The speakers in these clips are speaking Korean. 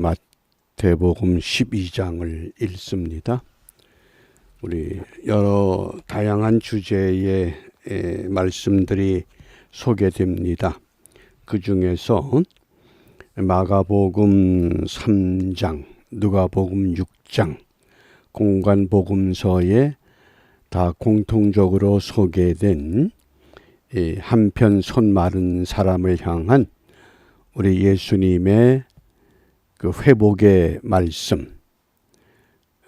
마태복음 12장을 읽습니다. 우리 여러 다양한 주제의 말씀들이 소개됩니다. 그 중에서 마가복음 3장, 누가복음 6장, 공관복음서에 다 공통적으로 소개된 한편 손 마른 사람을 향한 우리 예수님의 그 회복의 말씀,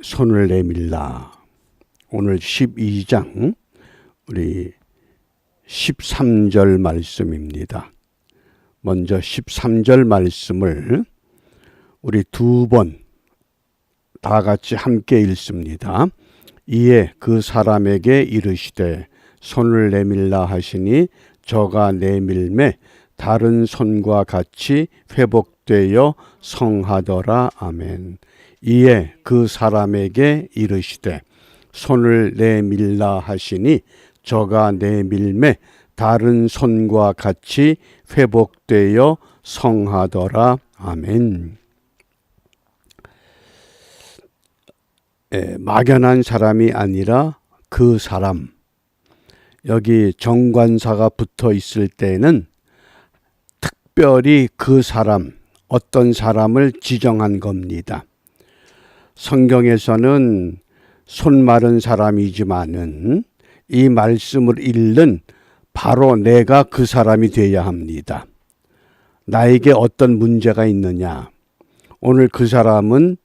손을 내밀라. 오늘 12장 우리 13절 말씀입니다. 먼저 13절 말씀을 우리 두 번 다 같이 함께 읽습니다. 이에 그 사람에게 이르시되 손을 내밀라 하시니 저가 내밀매 다른 손과 같이 회복되어 성하더라. 아멘. 이에 그 사람에게 이르시되 손을 내밀라 하시니 저가 내밀매 다른 손과 같이 회복되어 성하더라. 아멘. 막연한 사람이 아니라 그 사람. 여기 정관사가 붙어 있을 때는 특별히 그 사람, 어떤 사람을 지정한 겁니다. 성경에서는 손 마른 사람이지만은 이 말씀을 읽는 바로 내가 그 사람이 되어야 합니다. 나에게 어떤 문제가 있느냐? 오늘 그 사람은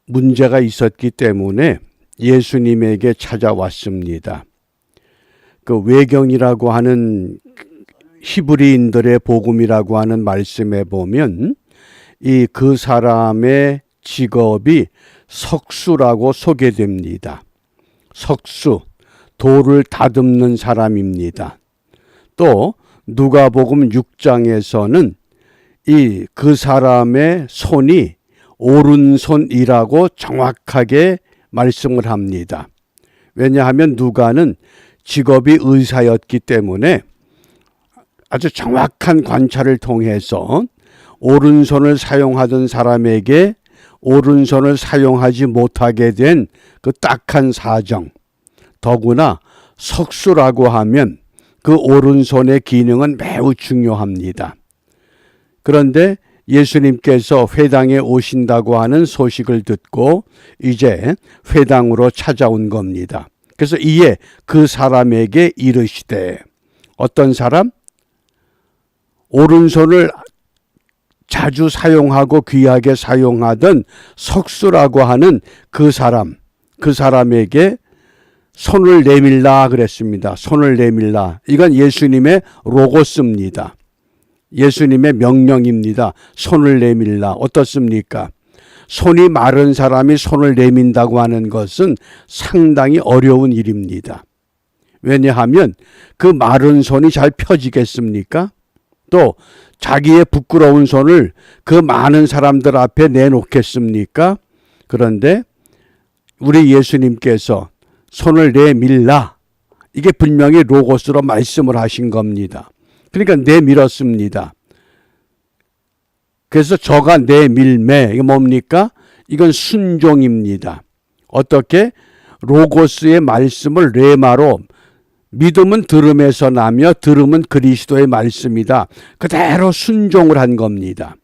문제가 있었기 때문에 예수님에게 찾아왔습니다. 그 외경이라고 하는 히브리인들의 복음이라고 하는 말씀에 보면 이 그 사람의 직업이 석수라고 소개됩니다. 석수, 돌을 다듬는 사람입니다. 또 누가복음 6장에서는 이 그 사람의 손이 오른손이라고 정확하게 말씀을 합니다. 왜냐하면 누가는 직업이 의사였기 때문에 아주 정확한 관찰을 통해서 오른손을 사용하던 사람에게 오른손을 사용하지 못하게 된 그 딱한 사정, 더구나 석수라고 하면 그 오른손의 기능은 매우 중요합니다. 그런데 예수님께서 회당에 오신다고 하는 소식을 듣고 이제 회당으로 찾아온 겁니다. 그래서 이에 그 사람에게 이르시되, 어떤 사람? 오른손을 자주 사용하고 귀하게 사용하던 석수라고 하는 그 사람, 그 사람에게 손을 내밀라 그랬습니다. 손을 내밀라. 이건 예수님의 로고스입니다. 예수님의 명령입니다. 손을 내밀라. 어떻습니까? 손이 마른 사람이 손을 내민다고 하는 것은 상당히 어려운 일입니다. 왜냐하면 그 마른 손이 잘 펴지겠습니까? 또 자기의 부끄러운 손을 그 많은 사람들 앞에 내놓겠습니까? 그런데 우리 예수님께서 손을 내밀라. 이게 분명히 로고스로 말씀을 하신 겁니다. 그러니까 내밀었습니다. 그래서 저가 내밀매, 이게 뭡니까? 이건 순종입니다. 어떻게? 로고스의 말씀을 레마로, 믿음은 들음에서 나며 들음은 그리스도의 말씀이다. 그대로 순종을 한 겁니다.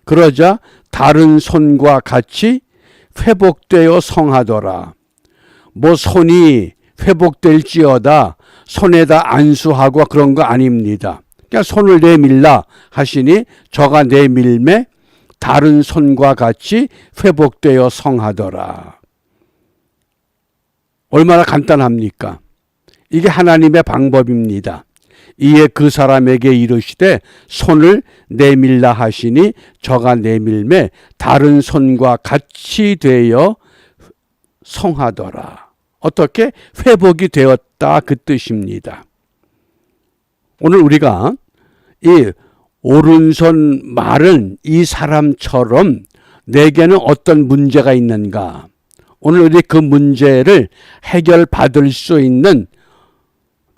그러자 다른 손과 같이 회복되어 성하더라. 뭐 손이 회복될지어다 손에다 안수하고 그런 거 아닙니다. 그냥 손을 내밀라 하시니 저가 내밀매 다른 손과 같이 회복되어 성하더라. 얼마나 간단합니까? 이게 하나님의 방법입니다. 이에 그 사람에게 이르시되 손을 내밀라 하시니 저가 내밀매 다른 손과 같이 되어 성하더라. 어떻게? 회복이 되었다 그 뜻입니다. 오늘 우리가 이 오른손 마른 이 사람처럼 내게는 어떤 문제가 있는가? 오늘 우리 그 문제를 해결받을 수 있는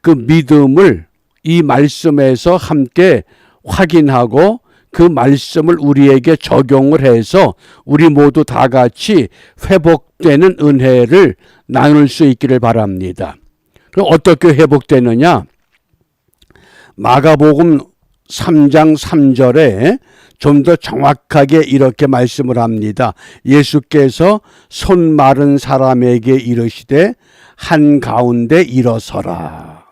그 믿음을 이 말씀에서 함께 확인하고 그 말씀을 우리에게 적용을 해서 우리 모두 다 같이 회복되는 은혜를 나눌 수 있기를 바랍니다. 그럼 어떻게 회복되느냐? 마가복음 3장 3절에 좀 더 정확하게 이렇게 말씀을 합니다. 예수께서 손 마른 사람에게 이르시되 한가운데 일어서라.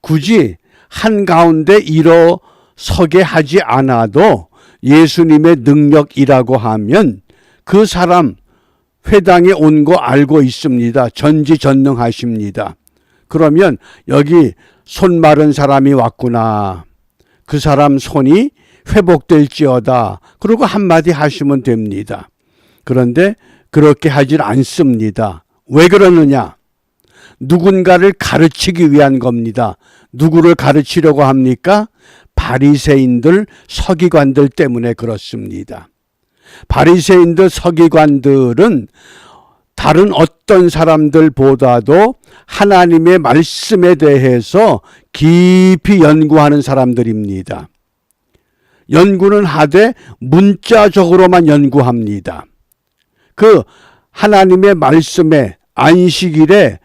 굳이 한가운데 일어서게 하지 않아도 예수님의 능력이라고 하면 그 사람 회당에 온 거 알고 있습니다. 전지전능하십니다. 그러면 여기 손 마른 사람이 왔구나. 그 사람 손이 회복될지어다. 그리고 한마디 하시면 됩니다. 그런데 그렇게 하질 않습니다. 왜 그러느냐? 누군가를 가르치기 위한 겁니다. 누구를 가르치려고 합니까? 바리새인들, 서기관들 때문에 그렇습니다. 바리새인들, 서기관들은 다른 어떤 사람들보다도 하나님의 말씀에 대해서 깊이 연구하는 사람들입니다. 연구는 하되 문자적으로만 연구합니다. 그 하나님의 말씀에 안식일에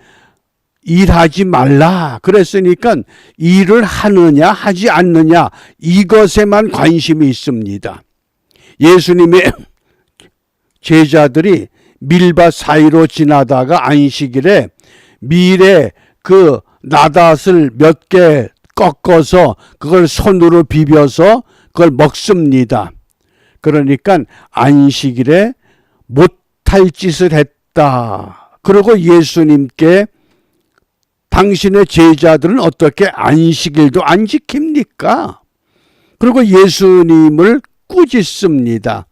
일하지 말라 그랬으니까 일을 하느냐 하지 않느냐 이것에만 관심이 있습니다. 예수님의 제자들이 밀밭 사이로 지나다가 안식일에 밀에 그 나닷을 몇 개 꺾어서 그걸 손으로 비벼서 그걸 먹습니다. 그러니까 안식일에 못할 짓을 했다. 그리고 예수님께 당신의 제자들은 어떻게 안식일도 안 지킵니까? 그리고 예수님을 꾸짖습니다.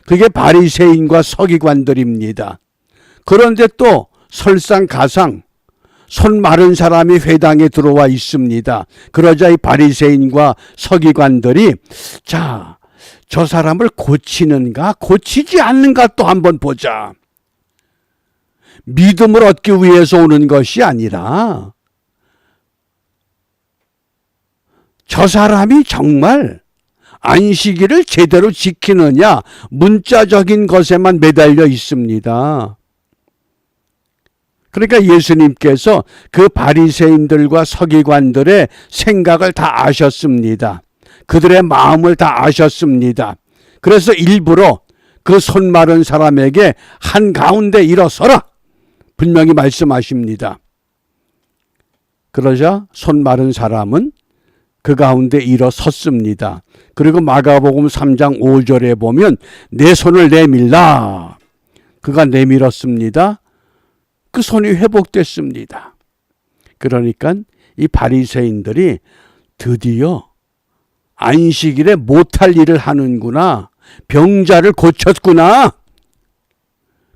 그게 바리새인과 서기관들입니다. 그런데 또 설상가상 손 마른 사람이 회당에 들어와 있습니다. 그러자 이 바리새인과 서기관들이 자, 저 사람을 고치는가 고치지 않는가 또 한번 보자. 믿음을 얻기 위해서 오는 것이 아니라 저 사람이 정말 안식일을 제대로 지키느냐 문자적인 것에만 매달려 있습니다. 그러니까 예수님께서 그 바리새인들과 서기관들의 생각을 다 아셨습니다. 그들의 마음을 다 아셨습니다. 그래서 일부러 그 손 마른 사람에게 한가운데 일어서라 분명히 말씀하십니다. 그러자 손 마른 사람은 그 가운데 일어섰습니다. 그리고 마가복음 3장 5절에 보면 내 손을 내밀라. 그가 내밀었습니다. 그 손이 회복됐습니다. 그러니까 이 바리새인들이 드디어 안식일에 못할 일을 하는구나. 병자를 고쳤구나.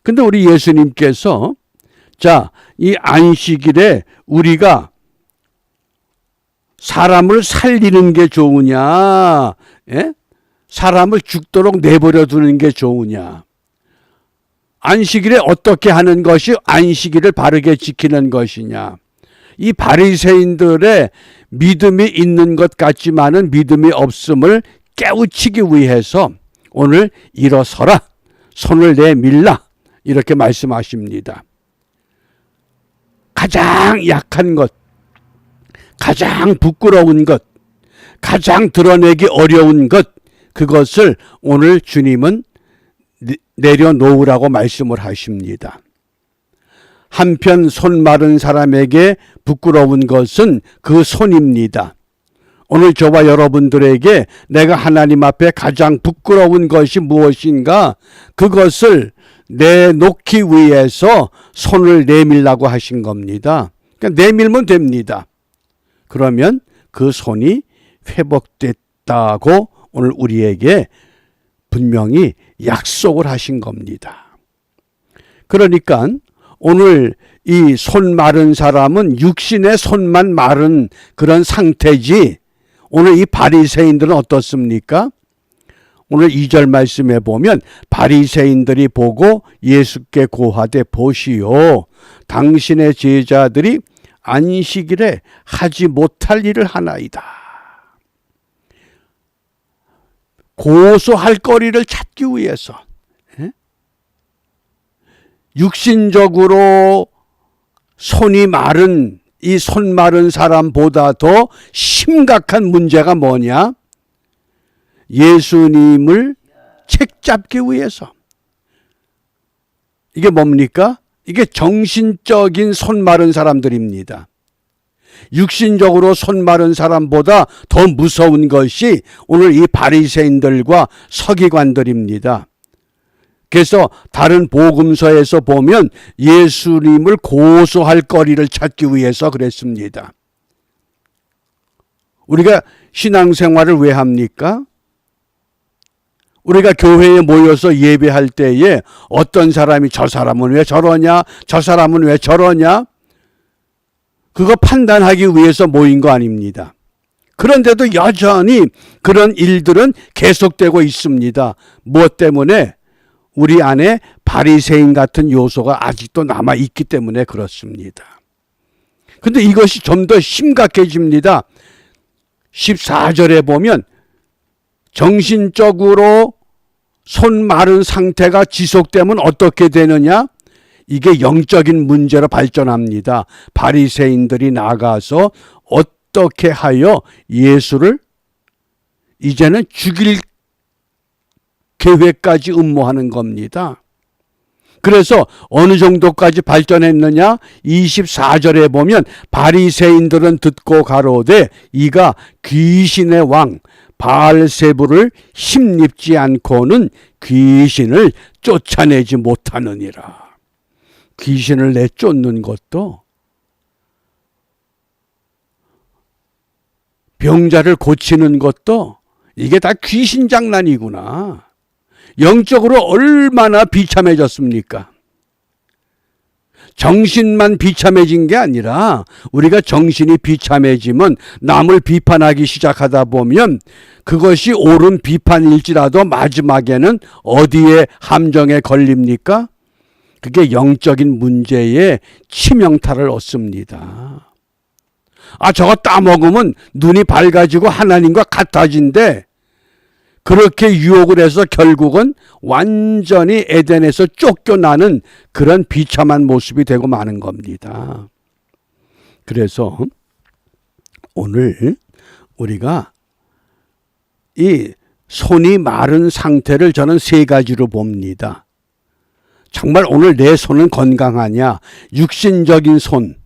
근데 우리 예수님께서 자, 이 안식일에 우리가 사람을 살리는 게 좋으냐, 예? 사람을 죽도록 내버려 두는 게 좋으냐. 안식일에 어떻게 하는 것이 안식일을 바르게 지키는 것이냐. 이 바리새인들의 믿음이 있는 것 같지만은 믿음이 없음을 깨우치기 위해서 오늘 일어서라, 손을 내밀라 이렇게 말씀하십니다. 가장 약한 것, 가장 부끄러운 것, 가장 드러내기 어려운 것, 그것을 오늘 주님은 내려놓으라고 말씀을 하십니다. 한편 손 마른 사람에게 부끄러운 것은 그 손입니다. 오늘 저와 여러분들에게 내가 하나님 앞에 가장 부끄러운 것이 무엇인가? 그것을 내놓기 위해서 손을 내밀라고 하신 겁니다. 그러니까 내밀면 됩니다. 그러면 그 손이 회복됐다고 오늘 우리에게 분명히 약속을 하신 겁니다. 그러니까 오늘 이 손 마른 사람은 육신의 손만 마른 그런 상태지 오늘 이 바리새인들은 어떻습니까? 오늘 2절 말씀에 보면 바리새인들이 보고 예수께 고하되 보시오 당신의 제자들이 안식일에 하지 못할 일을 하나이다. 고소할 거리를 찾기 위해서 육신적으로 손이 마른 이 손 마른 사람보다 더 심각한 문제가 뭐냐? 예수님을 책잡기 위해서. 이게 뭡니까? 이게 정신적인 손 마른 사람들입니다. 육신적으로 손 마른 사람보다 더 무서운 것이 오늘 이 바리새인들과 서기관들입니다. 그래서 다른 복음서에서 보면 예수님을 고소할 거리를 찾기 위해서 그랬습니다. 우리가 신앙생활을 왜 합니까? 우리가 교회에 모여서 예배할 때에 어떤 사람이 저 사람은 왜 저러냐? 저 사람은 왜 저러냐? 그거 판단하기 위해서 모인 거 아닙니다. 그런데도 여전히 그런 일들은 계속되고 있습니다. 무엇 때문에? 우리 안에 바리새인 같은 요소가 아직도 남아있기 때문에 그렇습니다. 근데 이것이 좀 더 심각해집니다. 14절에 보면 정신적으로 손 마른 상태가 지속되면 어떻게 되느냐? 이게 영적인 문제로 발전합니다. 바리새인들이 나가서 어떻게 하여 예수를 이제는 죽일 계획까지 음모하는 겁니다. 그래서 어느 정도까지 발전했느냐? 24절에 보면 바리새인들은 듣고 가로되 이가 귀신의 왕 바알세불을 힘입지 않고는 귀신을 쫓아내지 못하느니라. 귀신을 내쫓는 것도 병자를 고치는 것도 이게 다 귀신 장난이구나. 영적으로 얼마나 비참해졌습니까? 정신만 비참해진 게 아니라 우리가 정신이 비참해지면 남을 비판하기 시작하다 보면 그것이 옳은 비판일지라도 마지막에는 어디에 함정에 걸립니까? 그게 영적인 문제에 치명타를 얻습니다. 저거 따먹으면 눈이 밝아지고 하나님과 같아진대. 그렇게 유혹을 해서 결국은 완전히 에덴에서 쫓겨나는 그런 비참한 모습이 되고 마는 겁니다. 그래서 오늘 우리가 이 손이 마른 상태를 저는 세 가지로 봅니다. 정말 오늘 내 손은 건강하냐? 육신적인 손,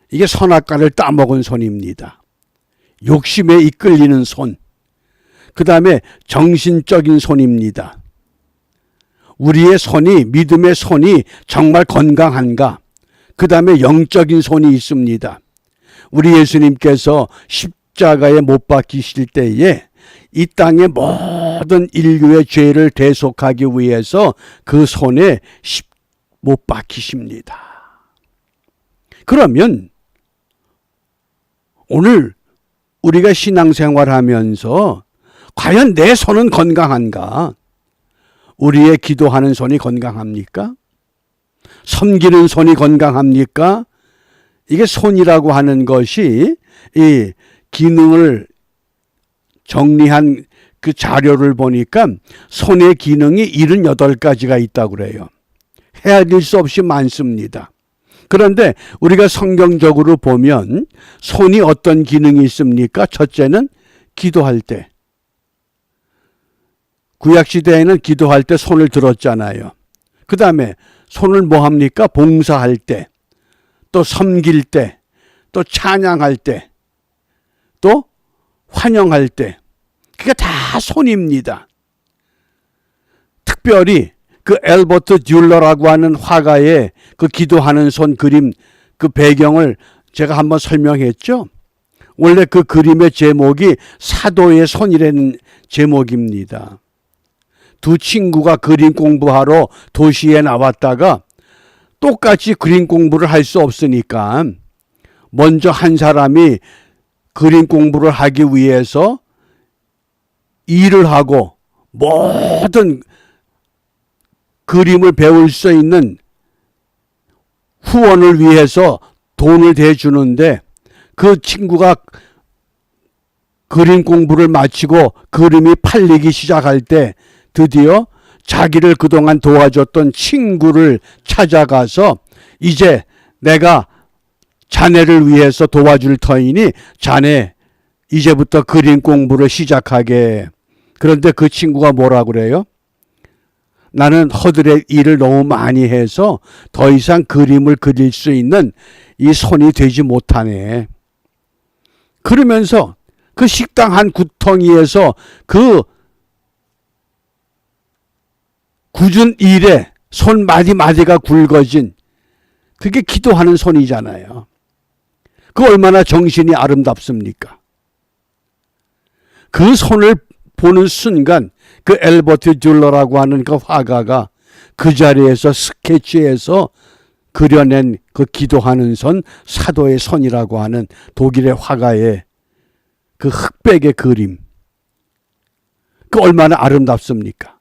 이게 선악과를 따먹은 손입니다. 욕심에 이끌리는 손. 그 다음에 정신적인 손입니다. 우리의 손이, 믿음의 손이 정말 건강한가? 그 다음에 영적인 손이 있습니다. 우리 예수님께서 십자가에 못 박히실 때에 이 땅의 모든 인류의 죄를 대속하기 위해서 그 손에 못 박히십니다. 그러면 오늘 우리가 신앙생활하면서 과연 내 손은 건강한가? 우리의 기도하는 손이 건강합니까? 섬기는 손이 건강합니까? 이게 손이라고 하는 것이 이 기능을 정리한 그 자료를 보니까 손의 기능이 78가지가 있다고 그래요. 헤아릴 수 없이 많습니다. 그런데 우리가 성경적으로 보면 손이 어떤 기능이 있습니까? 첫째는 기도할 때. 구약시대에는 기도할 때 손을 들었잖아요. 그 다음에 손을 뭐 합니까? 봉사할 때, 또 섬길 때, 또 찬양할 때, 또 환영할 때. 그게 다 손입니다. 특별히 그 엘버트 듀러라고 하는 화가의 그 기도하는 손 그림, 그 배경을 제가 한번 설명했죠. 원래 그 그림의 제목이 사도의 손이라는 제목입니다. 두 친구가 그림 공부하러 도시에 나왔다가 똑같이 그림 공부를 할 수 없으니까 먼저 한 사람이 그림 공부를 하기 위해서 일을 하고 모든 그림을 배울 수 있는 후원을 위해서 돈을 대주는데 그 친구가 그림 공부를 마치고 그림이 팔리기 시작할 때 드디어 자기를 그동안 도와줬던 친구를 찾아가서 이제 내가 자네를 위해서 도와줄 터이니 자네 이제부터 그림 공부를 시작하게. 그런데 그 친구가 뭐라 그래요? 나는 허들의 일을 너무 많이 해서 더 이상 그림을 그릴 수 있는 이 손이 되지 못하네. 그러면서 그 식당 한 구덩이에서 그 굳은 일에 손 마디마디가 굵어진 그게 기도하는 손이잖아요. 그 얼마나 정신이 아름답습니까? 그 손을 보는 순간 그 엘버트 듀러라고 하는 그 화가가 그 자리에서 스케치해서 그려낸 그 기도하는 손, 사도의 손이라고 하는 독일의 화가의 그 흑백의 그림, 그 얼마나 아름답습니까?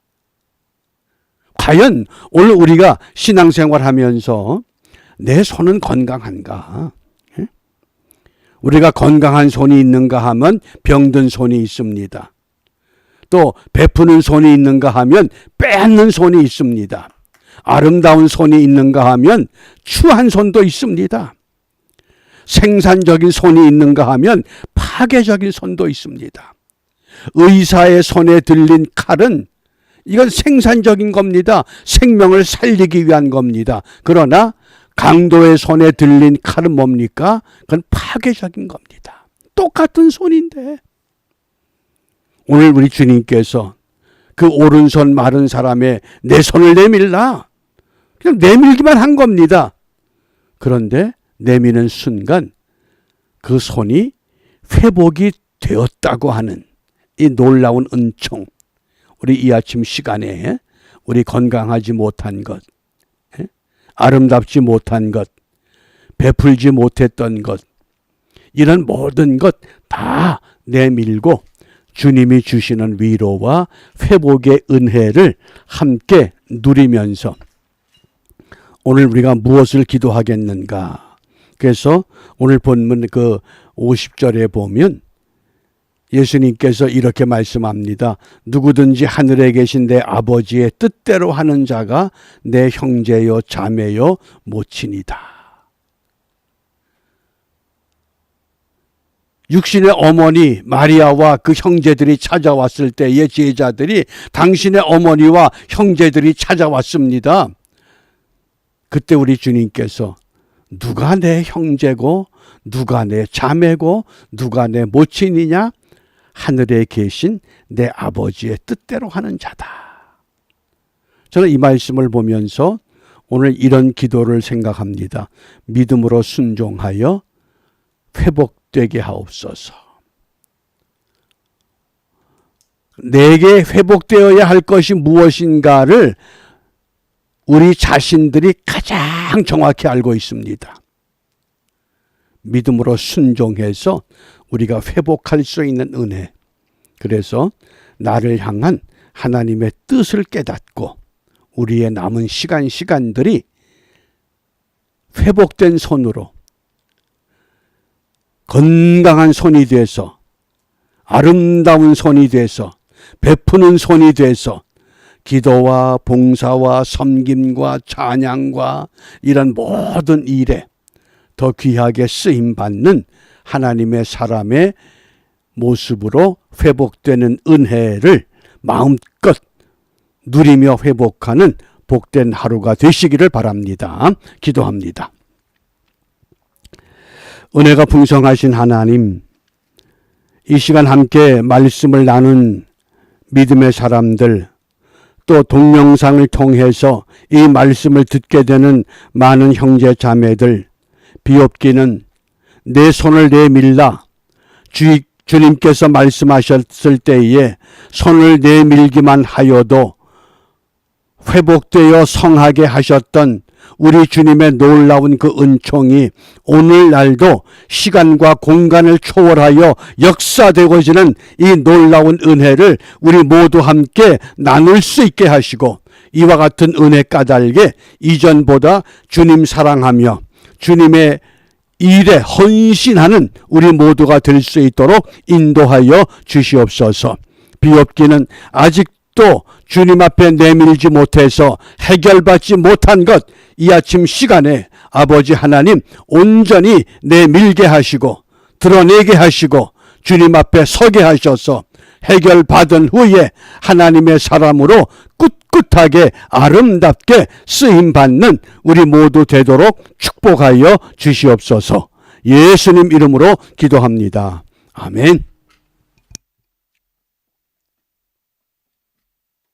과연 오늘 우리가 신앙생활하면서 내 손은 건강한가? 우리가 건강한 손이 있는가 하면 병든 손이 있습니다. 또 베푸는 손이 있는가 하면 빼앗는 손이 있습니다. 아름다운 손이 있는가 하면 추한 손도 있습니다. 생산적인 손이 있는가 하면 파괴적인 손도 있습니다. 의사의 손에 들린 칼은 이건 생산적인 겁니다. 생명을 살리기 위한 겁니다. 그러나 강도의 손에 들린 칼은 뭡니까? 그건 파괴적인 겁니다. 똑같은 손인데 오늘 우리 주님께서 그 오른손 마른 사람의 내 손을 내밀라. 그냥 내밀기만 한 겁니다. 그런데 내미는 순간 그 손이 회복이 되었다고 하는 이 놀라운 은총. 우리 이 아침 시간에 우리 건강하지 못한 것, 아름답지 못한 것, 베풀지 못했던 것, 이런 모든 것 다 내밀고 주님이 주시는 위로와 회복의 은혜를 함께 누리면서 오늘 우리가 무엇을 기도하겠는가? 그래서 오늘 본문 그 50절에 보면 예수님께서 이렇게 말씀합니다. 누구든지 하늘에 계신 내 아버지의 뜻대로 하는 자가 내 형제요 자매요 모친이다. 육신의 어머니 마리아와 그 형제들이 찾아왔을 때의 제자들이 당신의 어머니와 형제들이 찾아왔습니다. 그때 우리 주님께서 누가 내 형제고 누가 내 자매고 누가 내 모친이냐? 하늘에 계신 내 아버지의 뜻대로 하는 자다. 저는 이 말씀을 보면서 오늘 이런 기도를 생각합니다. 믿음으로 순종하여 회복되게 하옵소서. 내게 회복되어야 할 것이 무엇인가를 우리 자신들이 가장 정확히 알고 있습니다. 믿음으로 순종해서 우리가 회복할 수 있는 은혜. 그래서 나를 향한 하나님의 뜻을 깨닫고 우리의 남은 시간들이 회복된 손으로 건강한 손이 돼서 아름다운 손이 돼서 베푸는 손이 돼서 기도와 봉사와 섬김과 찬양과 이런 모든 일에 더 귀하게 쓰임받는 하나님의 사람의 모습으로 회복되는 은혜를 마음껏 누리며 회복하는 복된 하루가 되시기를 바랍니다. 기도합니다. 은혜가 풍성하신 하나님, 이 시간 함께 말씀을 나눈 믿음의 사람들, 또 동영상을 통해서 이 말씀을 듣게 되는 많은 형제 자매들, 비옵기는 내 손을 내밀라. 주님께서 말씀하셨을 때에 손을 내밀기만 하여도 회복되어 성하게 하셨던 우리 주님의 놀라운 그 은총이 오늘날도 시간과 공간을 초월하여 역사되어지는 이 놀라운 은혜를 우리 모두 함께 나눌 수 있게 하시고, 이와 같은 은혜 까닭에 이전보다 주님 사랑하며 주님의 일에 헌신하는 우리 모두가 될 수 있도록 인도하여 주시옵소서. 비옵기는 아직도 주님 앞에 내밀지 못해서 해결받지 못한 것, 이 아침 시간에 아버지 하나님 온전히 내밀게 하시고 드러내게 하시고 주님 앞에 서게 하셔서 해결받은 후에 하나님의 사람으로 꿋꿋하게 아름답게 쓰임받는 우리 모두 되도록 축복하여 주시옵소서. 예수님 이름으로 기도합니다. 아멘.